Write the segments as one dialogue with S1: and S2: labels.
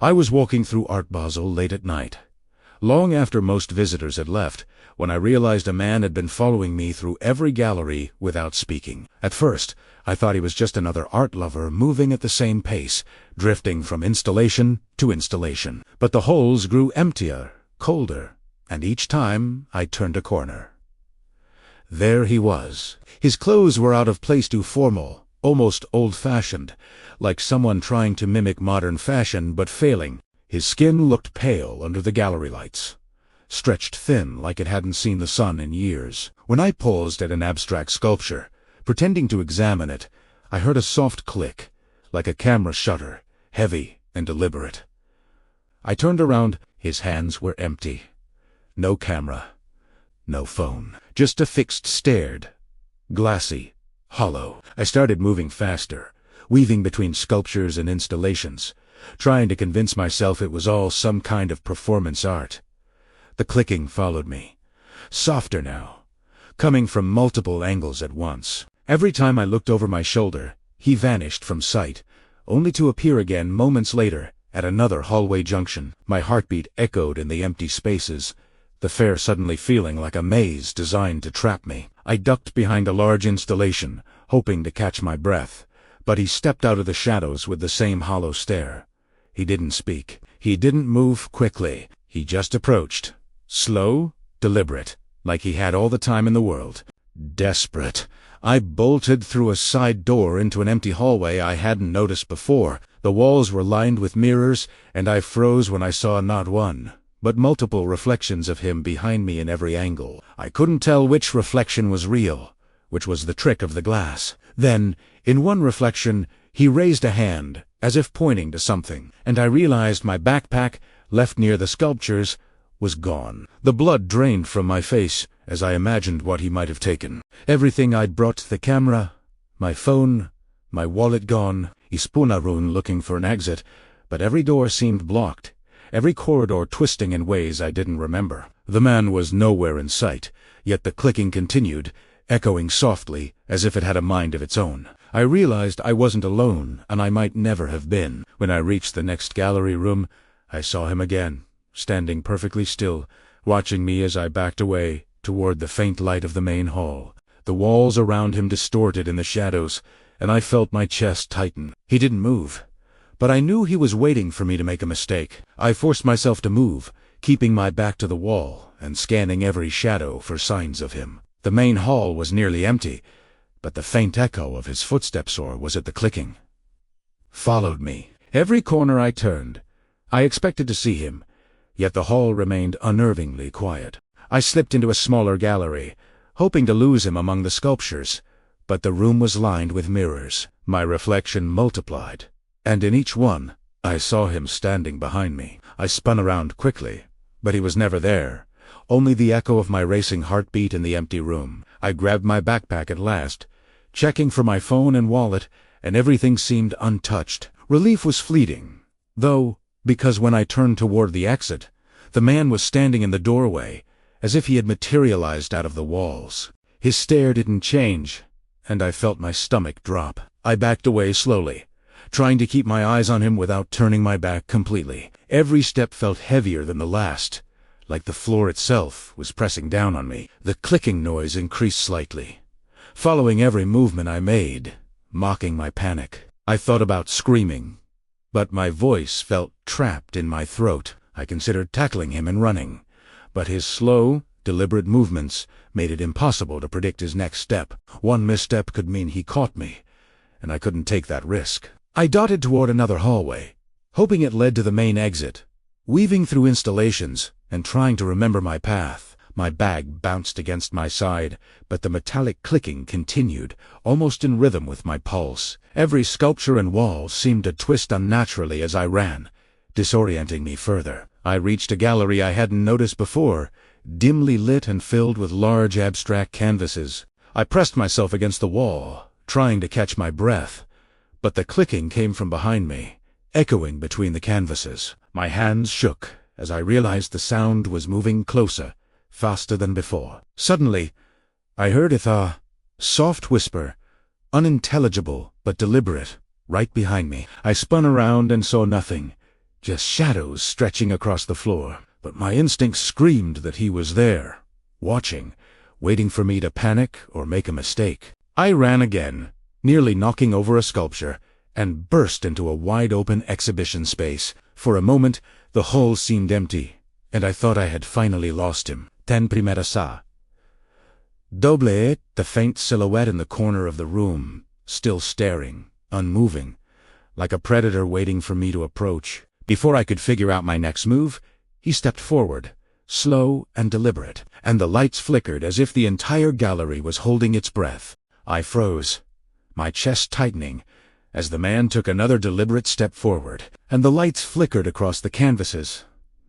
S1: I was walking through Art Basel late at night, long after most visitors had left, when I realized a man had been following me through every gallery without speaking. At first, I thought he was just another art lover moving at the same pace, drifting from installation to installation. But the halls grew emptier, colder, and each time I turned a corner, there he was. His clothes were out of place, too formal, almost old-fashioned, like someone trying to mimic modern fashion but failing. His skin looked pale under the gallery lights, stretched thin like it hadn't seen the sun in years. When I paused at an abstract sculpture, pretending to examine it, I heard a soft click, like a camera shutter, heavy and deliberate. I turned around. His hands were empty. No camera, no phone, just a fixed stare, glassy, hollow. I started moving faster, weaving between sculptures and installations, trying to convince myself it was all some kind of performance art. The clicking followed me, softer now, coming from multiple angles at once. Every time I looked over my shoulder, he vanished from sight, only to appear again moments later at another hallway junction. My heartbeat echoed in the empty spaces, the fair suddenly feeling like a maze designed to trap me. I ducked behind a large installation, hoping to catch my breath, but he stepped out of the shadows with the same hollow stare. He didn't speak. He didn't move quickly. He just approached, slow, deliberate, like he had all the time in the world. Desperate, I bolted through a side door into an empty hallway I hadn't noticed before. The walls were lined with mirrors, and I froze when I saw not one, but multiple reflections of him behind me in every angle. I couldn't tell which reflection was real, which was the trick of the glass. Then, in one reflection, he raised a hand, as if pointing to something, and I realized my backpack, left near the sculptures, was gone. The blood drained from my face as I imagined what he might have taken. Everything I'd brought to the camera, my phone, my wallet gone. He spun around looking for an exit, but every door seemed blocked, every corridor twisting in ways I didn't remember. The man was nowhere in sight, yet the clicking continued, echoing softly as if it had a mind of its own. I realized I wasn't alone, and I might never have been. When I reached the next gallery room, I saw him again, standing perfectly still, watching me as I backed away toward the faint light of the main hall. The walls around him distorted in the shadows, and I felt my chest tighten. He didn't move, but I knew he was waiting for me to make a mistake. I forced myself to move, keeping my back to the wall and scanning every shadow for signs of him. The main hall was nearly empty, but the faint echo of his footsteps was at the clicking. Followed me. Every corner I turned, I expected to see him, yet the hall remained unnervingly quiet. I slipped into a smaller gallery, hoping to lose him among the sculptures, but the room was lined with mirrors. My reflection multiplied, and in each one, I saw him standing behind me. I spun around quickly, but he was never there, only the echo of my racing heartbeat in the empty room. I grabbed my backpack at last, checking for my phone and wallet, and everything seemed untouched. Relief was fleeting, though, because when I turned toward the exit, the man was standing in the doorway, as if he had materialized out of the walls. His stare didn't change, and I felt my stomach drop. I backed away slowly, trying to keep my eyes on him without turning my back completely. Every step felt heavier than the last, like the floor itself was pressing down on me. The clicking noise increased slightly, following every movement I made, mocking my panic. I thought about screaming, but my voice felt trapped in my throat. I considered tackling him and running, but his slow, deliberate movements made it impossible to predict his next step. One misstep could mean he caught me, and I couldn't take that risk. I darted toward another hallway, hoping it led to the main exit, weaving through installations and trying to remember my path. My bag bounced against my side, but the metallic clicking continued, almost in rhythm with my pulse. Every sculpture and wall seemed to twist unnaturally as I ran, disorienting me further. I reached a gallery I hadn't noticed before, dimly lit and filled with large abstract canvases. I pressed myself against the wall, trying to catch my breath, but the clicking came from behind me, echoing between the canvases. My hands shook as I realized the sound was moving closer, faster than before. Suddenly, I heard a soft whisper, unintelligible but deliberate, right behind me. I spun around and saw nothing, just shadows stretching across the floor. But my instinct screamed that he was there, watching, waiting for me to panic or make a mistake. I ran again, nearly knocking over a sculpture, and burst into a wide-open exhibition space. For a moment, the hall seemed empty, and I thought I had finally lost him. Ten primera sa. Doble, the faint silhouette in the corner of the room, still staring, unmoving, like a predator waiting for me to approach. Before I could figure out my next move, he stepped forward, slow and deliberate, and the lights flickered as if the entire gallery was holding its breath. I froze, my chest tightening, as the man took another deliberate step forward, and the lights flickered across the canvases,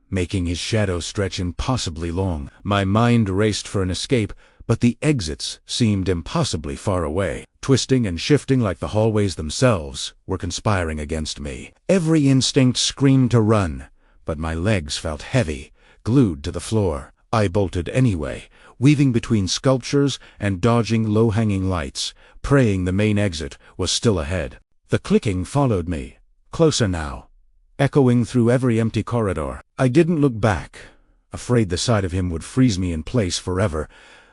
S1: making his shadow stretch impossibly long. My mind raced for an escape, but the exits seemed impossibly far away. Twisting and shifting like the hallways themselves were conspiring against me. Every instinct screamed to run, but my legs felt heavy, glued to the floor. I bolted anyway, weaving between sculptures and dodging low-hanging lights, praying the main exit was still ahead. The clicking followed me, closer now, echoing through every empty corridor. I didn't look back, afraid the sight of him would freeze me in place forever,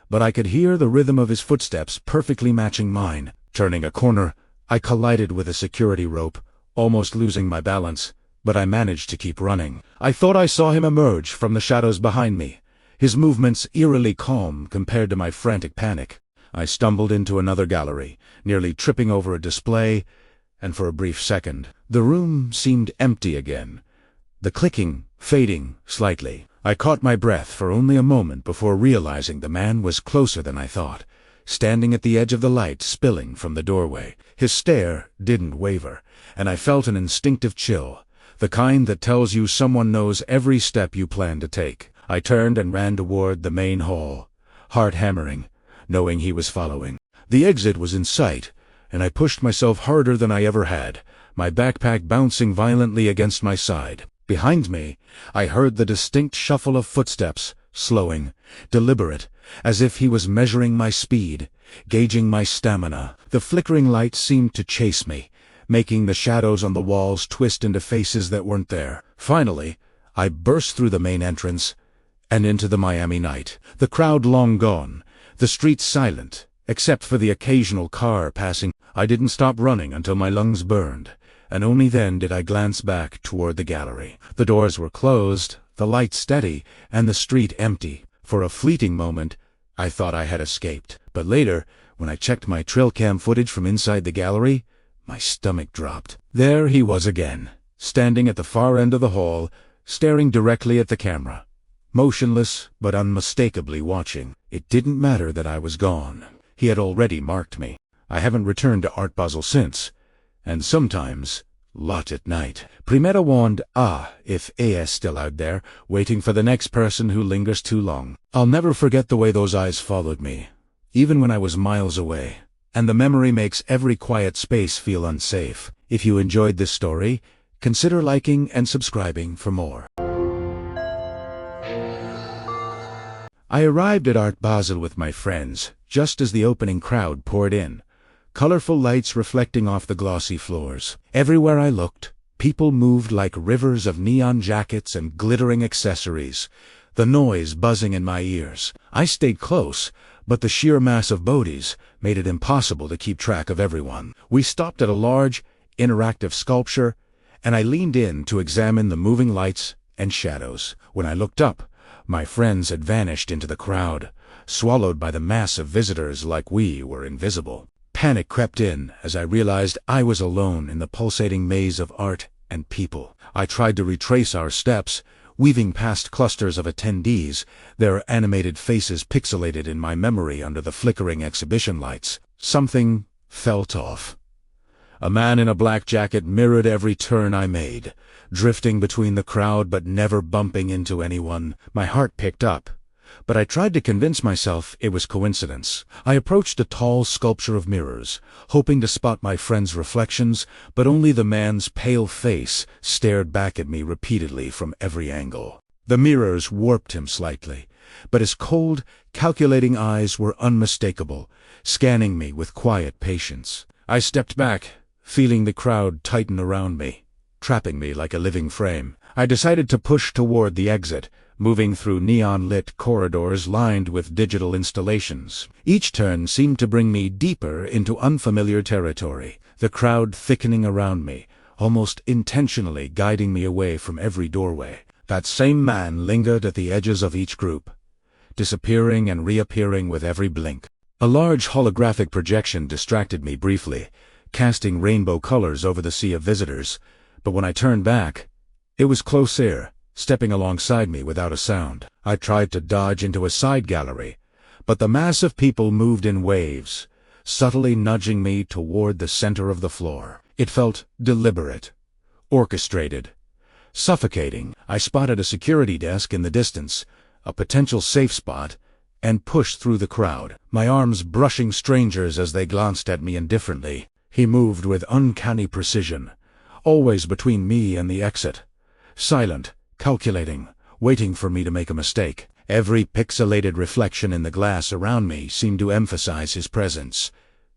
S1: but I could hear the rhythm of his footsteps perfectly matching mine. Turning a corner, I collided with a security rope, almost losing my balance, but I managed to keep running. I thought I saw him emerge from the shadows behind me, his movements eerily calm compared to my frantic panic. I stumbled into another gallery, nearly tripping over a display, and for a brief second, the room seemed empty again, the clicking fading slightly. I caught my breath for only a moment before realizing the man was closer than I thought, standing at the edge of the light spilling from the doorway. His stare didn't waver, and I felt an instinctive chill, the kind that tells you someone knows every step you plan to take. I turned and ran toward the main hall, heart hammering, knowing he was following. The exit was in sight, and I pushed myself harder than I ever had, my backpack bouncing violently against my side. Behind me, I heard the distinct shuffle of footsteps, slowing, deliberate, as if he was measuring my speed, gauging my stamina. The flickering light seemed to chase me, making the shadows on the walls twist into faces that weren't there. Finally, I burst through the main entrance and into the Miami night. The crowd long gone, the streets silent, except for the occasional car passing. I didn't stop running until my lungs burned, and only then did I glance back toward the gallery. The doors were closed, the light steady, and the street empty. For a fleeting moment, I thought I had escaped. But later, when I checked my trail cam footage from inside the gallery, my stomach dropped. There he was again, standing at the far end of the hall, staring directly at the camera, motionless but unmistakably watching. It didn't matter that I was gone. He had already marked me. I haven't returned to Art Basel since, and sometimes, lot at night. Primera warned, if A.S. still out there, waiting for the next person who lingers too long. I'll never forget the way those eyes followed me, even when I was miles away, and the memory makes every quiet space feel unsafe. If you enjoyed this story, consider liking and subscribing for more. I arrived at Art Basel with my friends, just as the opening crowd poured in, colorful lights reflecting off the glossy floors. Everywhere I looked, people moved like rivers of neon jackets and glittering accessories, the noise buzzing in my ears. I stayed close, but the sheer mass of bodies made it impossible to keep track of everyone. We stopped at a large, interactive sculpture, and I leaned in to examine the moving lights and shadows. When I looked up, my friends had vanished into the crowd, swallowed by the mass of visitors like we were invisible. Panic crept in as I realized I was alone in the pulsating maze of art and people. I tried to retrace our steps, weaving past clusters of attendees, their animated faces pixelated in my memory under the flickering exhibition lights. Something felt off. A man in a black jacket mirrored every turn I made, drifting between the crowd but never bumping into anyone. My heart picked up, but I tried to convince myself it was coincidence. I approached a tall sculpture of mirrors, hoping to spot my friend's reflections, but only the man's pale face stared back at me repeatedly from every angle. The mirrors warped him slightly, but his cold, calculating eyes were unmistakable, scanning me with quiet patience. I stepped back, feeling the crowd tighten around me. trapping me like a living frame. I decided to push toward the exit, moving through neon-lit corridors lined with digital installations. Each turn seemed to bring me deeper into unfamiliar territory, the crowd thickening around me, almost intentionally guiding me away from every doorway. That same man lingered at the edges of each group, disappearing and reappearing with every blink. A large holographic projection distracted me briefly, casting rainbow colors over the sea of visitors, but when I turned back, it was Closair, stepping alongside me without a sound. I tried to dodge into a side gallery, but the mass of people moved in waves, subtly nudging me toward the center of the floor. It felt deliberate, orchestrated, suffocating. I spotted a security desk in the distance, a potential safe spot, and pushed through the crowd, my arms brushing strangers as they glanced at me indifferently. He moved with uncanny precision, always between me and the exit, silent, calculating, waiting for me to make a mistake. Every pixelated reflection in the glass around me seemed to emphasize his presence,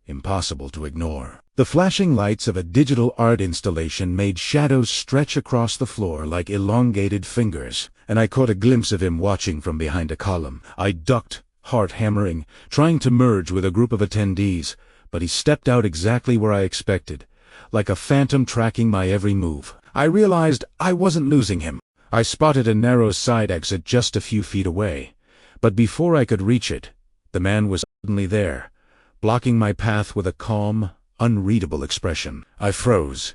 S1: impossible to ignore. The flashing lights of a digital art installation made shadows stretch across the floor like elongated fingers, and I caught a glimpse of him watching from behind a column. I ducked, heart hammering, trying to merge with a group of attendees, but he stepped out exactly where I expected, like a phantom tracking my every move. I realized I wasn't losing him. I spotted a narrow side exit just a few feet away, but before I could reach it, the man was suddenly there, blocking my path with a calm, unreadable expression. I froze,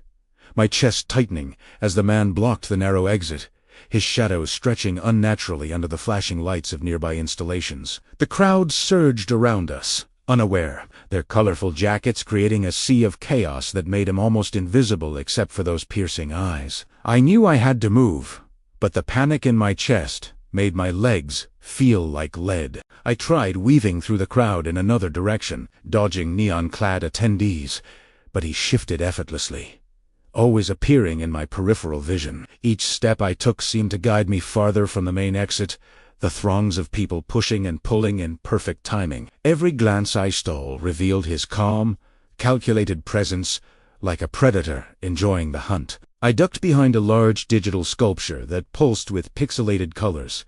S1: my chest tightening as the man blocked the narrow exit, his shadow stretching unnaturally under the flashing lights of nearby installations. The crowd surged around us, unaware, their colorful jackets creating a sea of chaos that made him almost invisible except for those piercing eyes. I knew I had to move, but the panic in my chest made my legs feel like lead. I tried weaving through the crowd in another direction, dodging neon-clad attendees, but he shifted effortlessly, always appearing in my peripheral vision. Each step I took seemed to guide me farther from the main exit, the throngs of people pushing and pulling in perfect timing. Every glance I stole revealed his calm, calculated presence, like a predator enjoying the hunt. I ducked behind a large digital sculpture that pulsed with pixelated colors,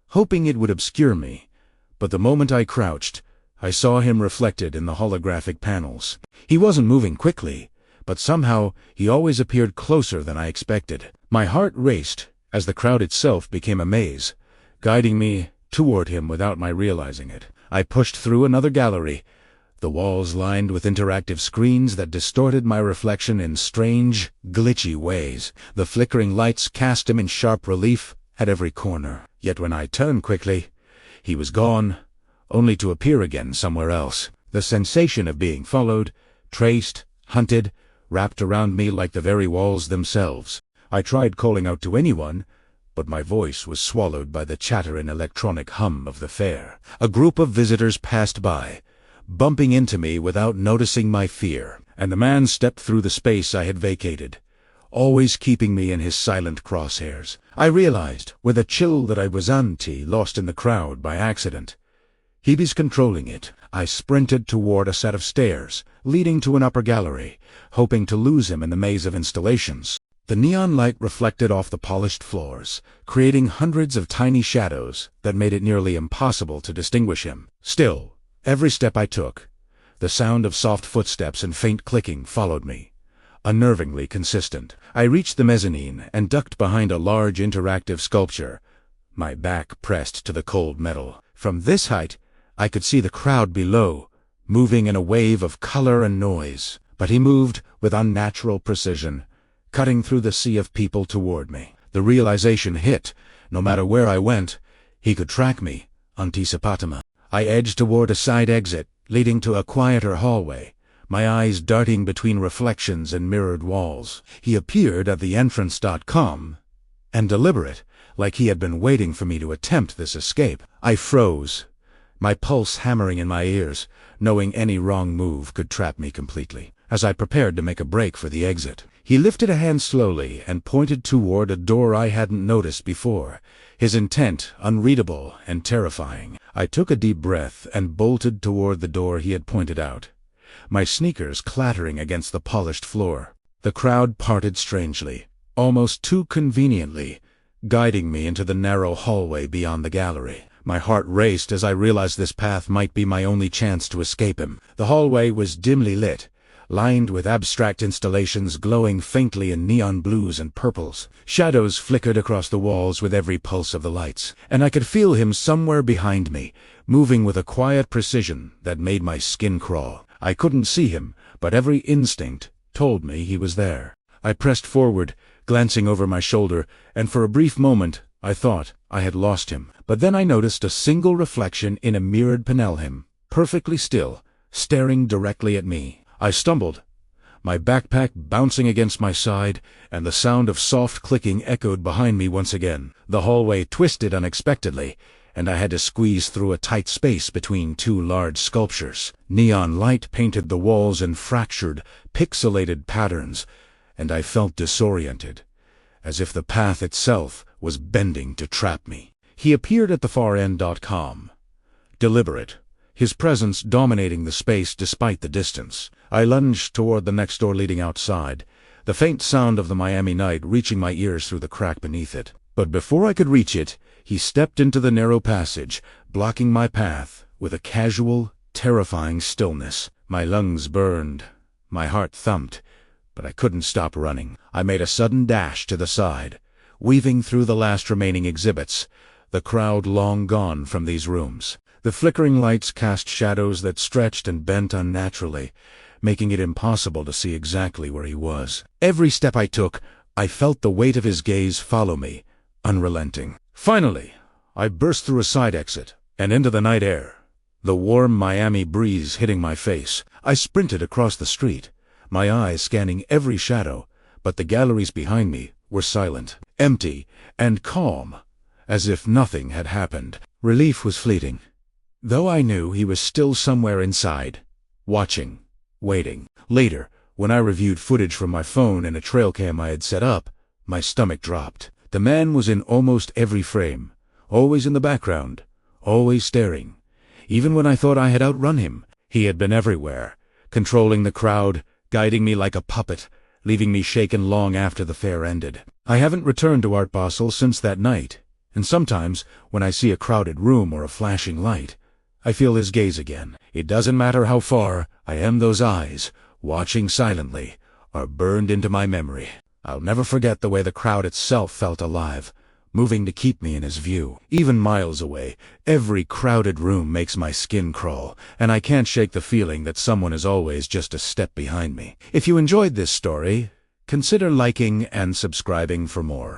S1: hoping it would obscure me, but the moment I crouched, I saw him reflected in the holographic panels. He wasn't moving quickly, but somehow he always appeared closer than I expected. My heart raced as the crowd itself became a maze, guiding me toward him without my realizing it. I pushed through another gallery, the walls lined with interactive screens that distorted my reflection in strange, glitchy ways. The flickering lights cast him in sharp relief at every corner. Yet when I turned quickly, he was gone, only to appear again somewhere else. The sensation of being followed, traced, hunted, wrapped around me like the very walls themselves. I tried calling out to anyone, but my voice was swallowed by the chattering electronic hum of the fair. A group of visitors passed by, bumping into me without noticing my fear, and the man stepped through the space I had vacated, always keeping me in his silent crosshairs. I realized, with a chill, that I was lost in the crowd by accident. He was controlling it. I sprinted toward a set of stairs, leading to an upper gallery, hoping to lose him in the maze of installations. The neon light reflected off the polished floors, creating hundreds of tiny shadows that made it nearly impossible to distinguish him. Still, every step I took, the sound of soft footsteps and faint clicking followed me, unnervingly consistent. I reached the mezzanine and ducked behind a large interactive sculpture, my back pressed to the cold metal. From this height, I could see the crowd below, moving in a wave of color and noise. But he moved with unnatural precision, cutting through the sea of people toward me. The realization hit, no matter where I went, he could track me, anticipatima. I edged toward a side exit, leading to a quieter hallway, my eyes darting between reflections and mirrored walls. He appeared at the entrance.com, and deliberate, like he had been waiting for me to attempt this escape. I froze, my pulse hammering in my ears, knowing any wrong move could trap me completely. As I prepared to make a break for the exit, he lifted a hand slowly and pointed toward a door I hadn't noticed before, his intent unreadable and terrifying. I took a deep breath and bolted toward the door he had pointed out, my sneakers clattering against the polished floor. The crowd parted strangely, almost too conveniently, guiding me into the narrow hallway beyond the gallery. My heart raced as I realized this path might be my only chance to escape him. The hallway was dimly lit, lined with abstract installations glowing faintly in neon blues and purples. Shadows flickered across the walls with every pulse of the lights, and I could feel him somewhere behind me, moving with a quiet precision that made my skin crawl. I couldn't see him, but every instinct told me he was there. I pressed forward, glancing over my shoulder, and for a brief moment I thought I had lost him. But then I noticed a single reflection in a mirrored panel, him, perfectly still, staring directly at me. I stumbled, my backpack bouncing against my side, and the sound of soft clicking echoed behind me once again. The hallway twisted unexpectedly, and I had to squeeze through a tight space between two large sculptures. Neon light painted the walls in fractured, pixelated patterns, and I felt disoriented, as if the path itself was bending to trap me. He appeared at the far end. Deliberate, his presence dominating the space despite the distance. I lunged toward the next door leading outside, the faint sound of the Miami night reaching my ears through the crack beneath it. But before I could reach it, he stepped into the narrow passage, blocking my path with a casual, terrifying stillness. My lungs burned, my heart thumped, but I couldn't stop running. I made a sudden dash to the side, weaving through the last remaining exhibits, the crowd long gone from these rooms. The flickering lights cast shadows that stretched and bent unnaturally, making it impossible to see exactly where he was. Every step I took, I felt the weight of his gaze follow me, unrelenting. Finally, I burst through a side exit and into the night air, the warm Miami breeze hitting my face. I sprinted across the street, my eyes scanning every shadow, but the galleries behind me were silent, empty, and calm, as if nothing had happened. Relief was fleeting, though I knew he was still somewhere inside, watching, waiting. Later, when I reviewed footage from my phone and a trail cam I had set up, my stomach dropped. The man was in almost every frame, always in the background, always staring. Even when I thought I had outrun him, he had been everywhere, controlling the crowd, guiding me like a puppet, leaving me shaken long after the fair ended. I haven't returned to Art Basel since that night, and sometimes, when I see a crowded room or a flashing light, I feel his gaze again. It doesn't matter how far I am, those eyes, watching silently, are burned into my memory. I'll never forget the way the crowd itself felt alive, moving to keep me in his view. Even miles away, every crowded room makes my skin crawl, and I can't shake the feeling that someone is always just a step behind me. If you enjoyed this story, consider liking and subscribing for more.